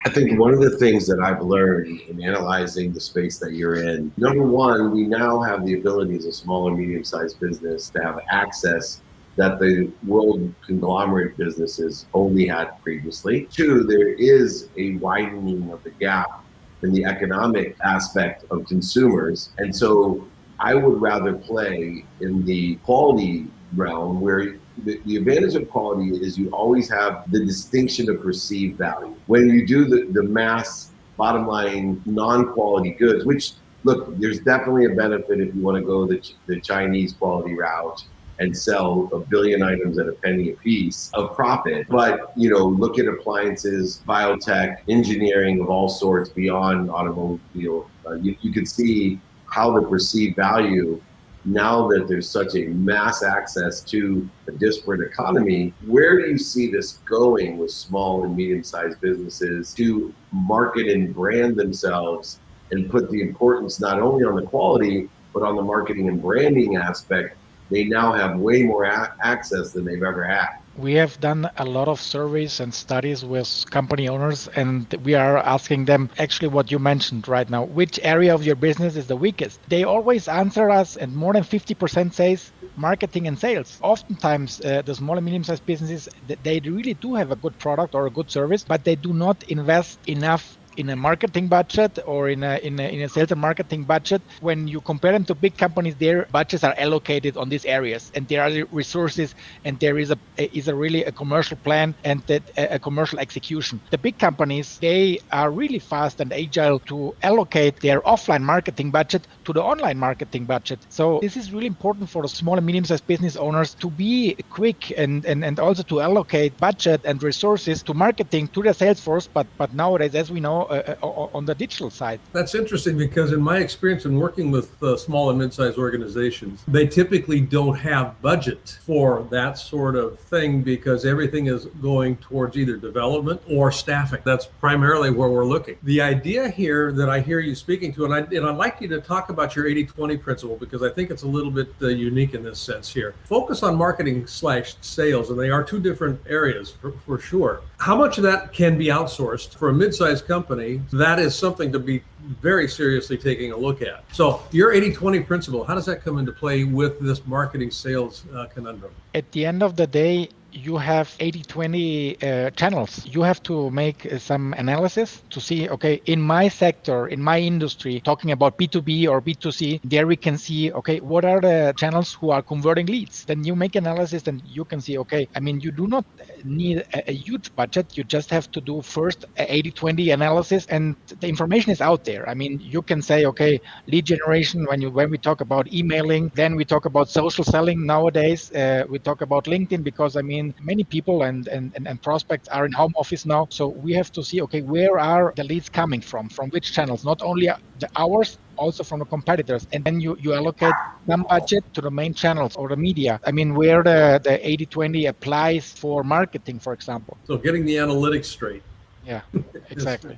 I think one of the things that I've learned in analyzing the space that you're in, number one, we now have the ability as a small and medium sized business to have access that the world conglomerate businesses only had previously. Two, there is a widening of the gap in the economic aspect of consumers. And so I would rather play in the quality realm where the advantage of quality is you always have the distinction of perceived value. When you do the mass bottom line non-quality goods, which look, there's definitely a benefit if you want to go the Chinese quality route and sell a billion items at a penny a piece of profit. But, look at appliances, biotech, engineering of all sorts beyond automobile. You can see how the perceived value, now that there's such a mass access to a disparate economy, where do you see this going with small and medium-sized businesses to market and brand themselves and put the importance not only on the quality, but on the marketing and branding aspect? They now have way more access than they've ever had. We have done a lot of surveys and studies with company owners, and we are asking them actually what you mentioned right now. Which area of your business is the weakest? They always answer us, and more than 50% says marketing and sales. Oftentimes, the small and medium-sized businesses, they really do have a good product or a good service, but they do not invest enough in a marketing budget or in a sales and marketing budget. When you compare them to big companies, their budgets are allocated on these areas, and there are resources, and there is a really a commercial plan and a commercial execution. The big companies, they are really fast and agile to allocate their offline marketing budget to the online marketing budget. So this is really important for the small and medium-sized business owners to be quick and also to allocate budget and resources to marketing, to their sales force, but nowadays, as we know, on the digital side. That's interesting because in my experience in working with small and mid-sized organizations, they typically don't have budget for that sort of thing because everything is going towards either development or staffing. That's primarily where we're looking. The idea here that I hear you speaking to, and I'd like you to talk about your 80-20 principle because I think it's a little bit unique in this sense here. Focus on marketing/sales, and they are two different areas for sure. How much of that can be outsourced for a mid-sized company? That is something to be very seriously taking a look at. So your 80-20 principle, how does that come into play with this marketing sales conundrum? At the end of the day, you have 80-20 channels. You have to make some analysis to see, okay, in my sector, in my industry, talking about B2B or B2C, there we can see, okay, what are the channels who are converting leads? Then you make analysis and you can see, okay, I mean, you do not need a huge budget. You just have to do first a 80-20 analysis, and the information is out there. I mean, you can say, okay, lead generation, when we talk about emailing, then we talk about social selling nowadays. We talk about LinkedIn because, I mean, many people and prospects are in home office now. So we have to see, okay, where are the leads coming from which channels, not only the ours, also from the competitors. And then you allocate some budget to the main channels or the media. I mean, where the 80-20 applies for marketing, for example. So getting the analytics straight. Yeah, exactly.